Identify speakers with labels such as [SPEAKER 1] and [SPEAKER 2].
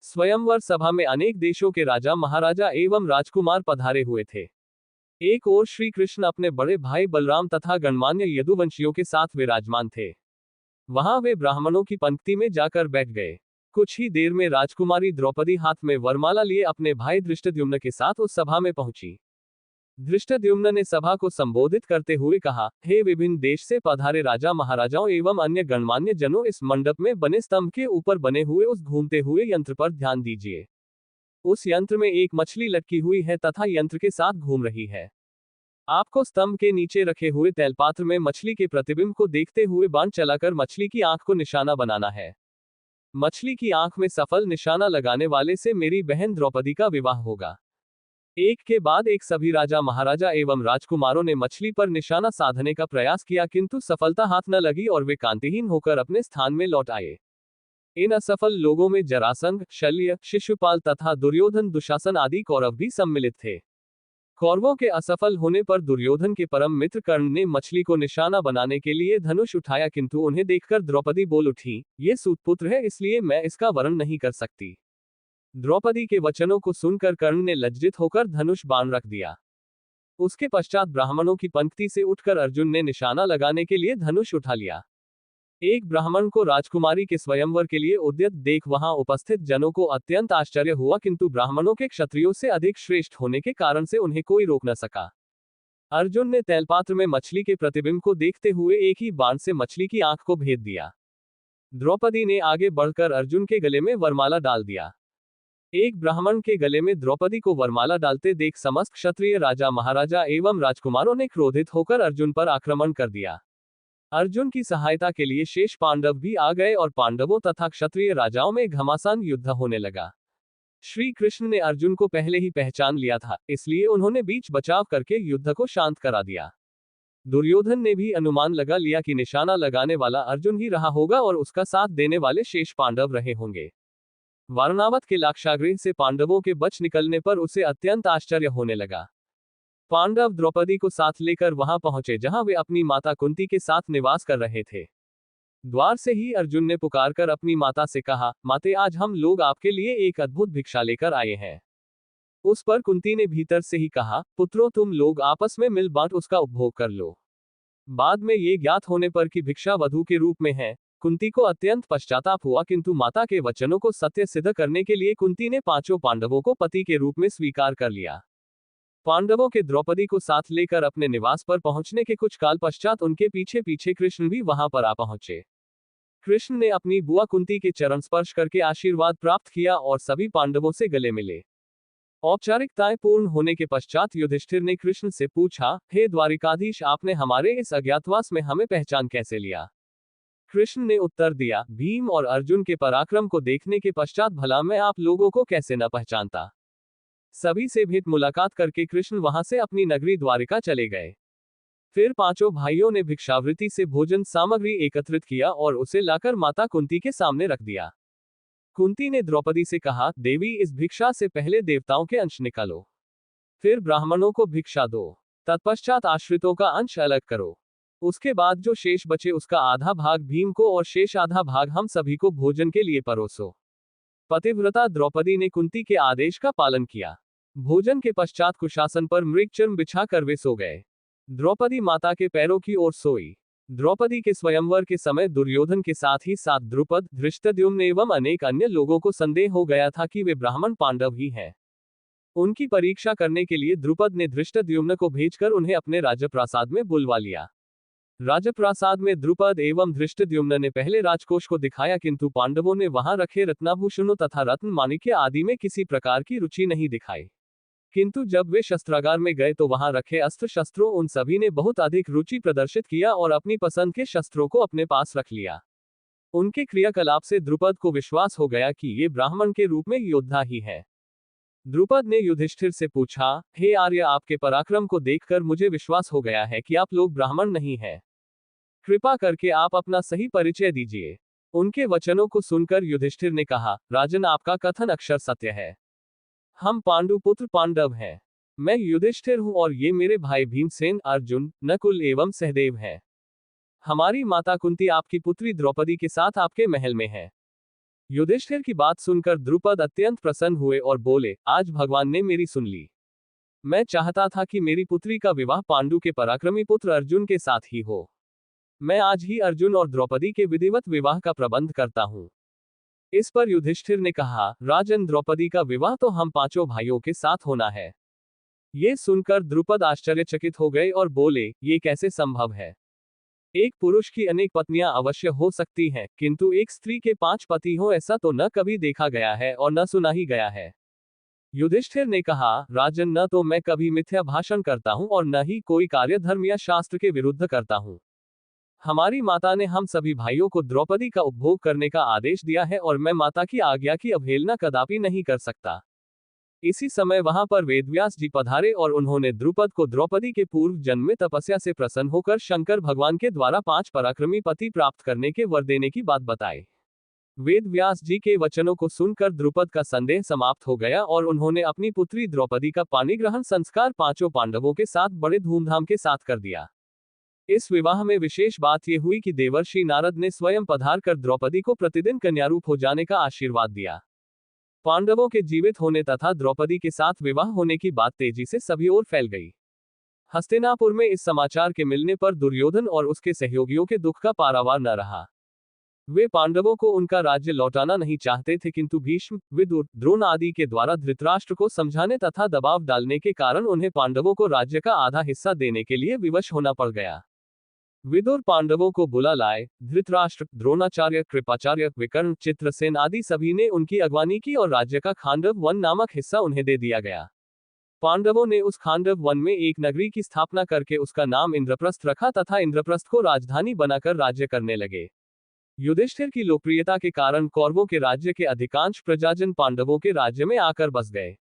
[SPEAKER 1] स्वयंवर सभा में अनेक देशों के राजा महाराजा एवं राजकुमार पधारे हुए थे। एक ओर श्री कृष्ण अपने बड़े भाई बलराम तथा गणमान्य यदुवंशियों के साथ विराजमान थे। वहां वे ब्राह्मणों की पंक्ति में जाकर बैठ गए। कुछ ही देर में राजकुमारी द्रौपदी हाथ में वरमाला लिए अपने भाई धृष्टद्युम्न के साथ उस सभा में पहुंची। धृष्टद्युम्न ने सभा को संबोधित करते हुए कहा, हे विभिन्न देश से पधारे राजा महाराजाओं एवं अन्य गणमान्य जनों, इस मंडप में बने स्तंभ के ऊपर बने हुए उस घूमते हुए यंत्र पर ध्यान दीजिए। उस यंत्र में एक मछली लटकी हुई है तथा यंत्र के साथ घूम रही है। आपको स्तंभ के नीचे रखे हुए तैलपात्र में मछली के प्रतिबिंब को देखते हुए बाण चलाकर मछली की आंख को निशाना बनाना है। मछली की आंख में सफल निशाना लगाने वाले से मेरी बहन द्रौपदी का विवाह होगा। एक के बाद एक सभी राजा महाराजा एवं राजकुमारों ने मछली पर निशाना साधने का प्रयास किया, किंतु सफलता हाथ न लगी और वे कांतिहीन होकर अपने स्थान में लौट आए। इन असफल लोगों में जरासंध, शल्य, शिशुपाल तथा दुर्योधन, दुशासन आदि कौरव भी सम्मिलित थे। कौरवों के असफल होने पर दुर्योधन के परम मित्र कर्ण ने मछली को निशाना बनाने के लिए धनुष उठाया, किंतु उन्हें देखकर द्रौपदी बोल उठी, ये सूतपुत्र है, इसलिए मैं इसका वरण नहीं कर सकती। द्रौपदी के वचनों को सुनकर कर्ण ने लज्जित होकर धनुष बाण रख दिया। उसके पश्चात ब्राह्मणों की पंक्ति से उठकर अर्जुन ने निशाना लगाने के लिए धनुष उठा लिया। एक ब्राह्मण को राजकुमारी के स्वयंवर के लिए उद्यत देख वहां उपस्थित जनों को अत्यंत आश्चर्य हुआ, किंतु ब्राह्मणों के क्षत्रियों से अधिक श्रेष्ठ होने के कारण से उन्हें कोई रोक न सका। अर्जुन ने तैलपात्र में मछली के प्रतिबिंब को देखते हुए एक ही बाण से मछली की आंख को भेद दिया। द्रौपदी ने आगे बढ़कर अर्जुन के गले में वरमाला डाल दिया। एक ब्राह्मण के गले में द्रौपदी को वरमाला डालते देख समस्त क्षत्रिय राजा महाराजा एवं राजकुमारों ने क्रोधित होकर अर्जुन पर आक्रमण कर दिया। अर्जुन की सहायता के लिए शेष पांडव भी आ गए और पांडवों तथा क्षत्रिय राजाओं में घमासान युद्ध होने लगा। श्री कृष्ण ने अर्जुन को पहले ही पहचान लिया था, इसलिए उन्होंने बीच बचाव करके युद्ध को शांत करा दिया। दुर्योधन ने भी अनुमान लगा लिया कि निशाना लगाने वाला अर्जुन ही रहा होगा और उसका साथ देने वाले शेष पांडव रहे होंगे। वारणावत के लाक्षागृह से पांडवों के बच निकलने पर उसे अत्यंत आश्चर्य होने लगा। पांडव द्रौपदी को साथ लेकर वहां पहुंचे जहां वे अपनी माता कुंती के साथ निवास कर रहे थे। द्वार से ही अर्जुन ने पुकारकर अपनी माता से कहा, माते, आज हम लोग आपके लिए एक अद्भुत भिक्षा लेकर आए हैं। उस पर कुंती ने भीतर से ही कहा, पुत्रों, तुम लोग आपस में मिल बांट उसका उपभोग कर लो। बाद में ये ज्ञात होने पर कि भिक्षा वधू के रूप में है, कुंती को अत्यंत पश्चाताप हुआ, किंतु माता के वचनों को सत्य सिद्ध करने के लिए कुंती ने पांचों पांडवों को पति के रूप में स्वीकार कर लिया। पांडवों के द्रौपदी को साथ लेकर अपने निवास पर पहुंचने के कुछ काल पश्चात उनके पीछे पीछे कृष्ण भी वहां पर आ पहुंचे। कृष्ण ने अपनी बुआ कुंती के चरण स्पर्श करके आशीर्वाद प्राप्त किया और सभी पांडवों से गले मिले। औपचारिकताएं पूर्ण होने के पश्चात युधिष्ठिर ने कृष्ण से पूछा, हे द्वारिकाधीश, आपने हमारे इस अज्ञातवास में हमें पहचान कैसे लिया? कृष्ण ने उत्तर दिया, भीम और अर्जुन के पराक्रम को देखने के पश्चात भला मैं आप लोगों को कैसे न पहचानता। सभी से भेंट मुलाकात करके कृष्ण वहां से अपनी नगरी द्वारिका चले गए। फिर पांचों भाइयों ने भिक्षावृत्ति से भोजन सामग्री एकत्रित किया और उसे लाकर माता कुंती के सामने रख दिया। कुंती ने द्रौपदी से कहा, देवी, इस भिक्षा से पहले देवताओं के अंश निकालो, फिर ब्राह्मणों को भिक्षा दो, तत्पश्चात आश्रितों का अंश अलग करो। उसके बाद जो शेष बचे उसका आधा भाग भीम को और शेष आधा भाग हम सभी को भोजन के लिए परोसो। पतिव्रता द्रौपदी ने कुंती के आदेश का पालन किया। भोजन के पश्चात कुशासन पर मृगचर्म बिछा कर वे सो गए। द्रौपदी माता के पैरों की ओर सोई। द्रौपदी के स्वयंवर के समय दुर्योधन के साथ ही साथ द्रुपद, धृष्टद्युम्न एवं अनेक अन्य लोगों को संदेह हो गया था कि वे ब्राह्मण पांडव ही हैं। उनकी परीक्षा करने के लिए द्रुपद ने धृष्टद्युम्न को भेजकर उन्हें अपने राजप्रासाद में बुलवा लिया। राजप्रासाद में द्रुपद एवं धृष्टद्युम्न ने पहले राजकोष को दिखाया, किंतु पांडवों ने वहां रखे रत्नाभूषणों तथा रत्न माणिक्य आदि में किसी प्रकार की रुचि नहीं दिखाई। किंतु जब वे शस्त्रागार में गए तो वहां रखे अस्त्र शस्त्रों उन सभी ने बहुत अधिक रुचि प्रदर्शित किया और अपनी पसंद के शस्त्रों को अपने पास रख लिया। उनके क्रियाकलाप से द्रुपद को विश्वास हो गया कि ये ब्राह्मण के रूप में योद्धा ही है। द्रुपद ने युधिष्ठिर से पूछा, हे आर्य, आपके पराक्रम को देखकर मुझे विश्वास हो गया है कि आप लोग ब्राह्मण नहीं हैं। कृपा करके आप अपना सही परिचय दीजिए। उनके वचनों को सुनकर युधिष्ठिर ने कहा, राजन, आपका कथन अक्षर सत्य है। हम पांडुपुत्र पांडव हैं। मैं युधिष्ठिर हूं और ये मेरे भाई भीमसेन, अर्जुन, नकुल एवं सहदेव हैं। हमारी माता कुंती आपकी पुत्री द्रौपदी के साथ आपके महल में है। युधिष्ठिर की बात सुनकर द्रुपद अत्यंत प्रसन्न हुए और बोले, आज भगवान ने मेरी सुन ली। मैं चाहता था कि मेरी पुत्री का विवाह पांडु के पराक्रमी पुत्र अर्जुन के साथ ही हो। मैं आज ही अर्जुन और द्रौपदी के विधिवत विवाह का प्रबंध करता हूँ। इस पर युधिष्ठिर ने कहा, राजन, द्रौपदी का विवाह तो हम पांचों भाइयों के साथ होना है। ये सुनकर द्रुपद आश्चर्यचकित हो गए और बोले, ये कैसे संभव है? एक पुरुष की अनेक पत्नियां अवश्य हो सकती हैं, किंतु एक स्त्री के 5 पति हो ऐसा तो न कभी देखा गया है और न सुना ही गया है। युधिष्ठिर ने कहा, राजन, न तो मैं कभी मिथ्या भाषण करता हूं और न ही कोई कार्य धर्म या शास्त्र के विरुद्ध करता हूं। हमारी माता ने हम सभी भाइयों को द्रौपदी का उपभोग करने का आदेश दिया है और मैं माता की आज्ञा की अवहेलना कदापि नहीं कर सकता। इसी समय वहां पर वेदव्यास जी पधारे और उन्होंने द्रुपद को द्रौपदी के पूर्व जन्म में तपस्या से प्रसन्न होकर शंकर भगवान के द्वारा 5 पराक्रमी पति प्राप्त करने के वर देने की बात बताई। वेद व्यास जी के वचनों को सुनकर द्रुपद का संदेह समाप्त हो गया और उन्होंने अपनी पुत्री द्रौपदी का पाणिग्रहण संस्कार पांचों पांडवों के साथ बड़े धूमधाम के साथ कर दिया। इस विवाह में विशेष बात यह हुई कि देवर्षि नारद ने स्वयं पधार कर द्रौपदी को प्रतिदिन कन्यारूप हो जाने का आशीर्वाद दिया। पांडवों के जीवित होने तथा द्रौपदी के साथ विवाह होने की बात तेजी से सभी ओर फैल गई। हस्तिनापुर में इस समाचार के मिलने पर दुर्योधन और उसके सहयोगियों के दुख का पारावार न रहा। वे पांडवों को उनका राज्य लौटाना नहीं चाहते थे, किंतु भीष्म, विदुर, द्रोण आदि के द्वारा धृतराष्ट्र को समझाने तथा दबाव डालने के कारण उन्हें पांडवों को राज्य का आधा हिस्सा देने के लिए विवश होना पड़ गया। विदुर पांडवों को बुला लाए। धृतराष्ट्र, द्रोणाचार्य, कृपाचार्य, विकर्ण, चित्रसेन आदि सभी ने उनकी अगवानी की और राज्य का खांडव वन नामक हिस्सा उन्हें दे दिया गया। पांडवों ने उस खांडव वन में एक नगरी की स्थापना करके उसका नाम इंद्रप्रस्थ रखा तथा इंद्रप्रस्थ को राजधानी बनाकर राज्य करने लगे। युधिष्ठिर की लोकप्रियता के कारण कौरवों के राज्य के अधिकांश प्रजाजन पांडवों के राज्य में आकर बस गए।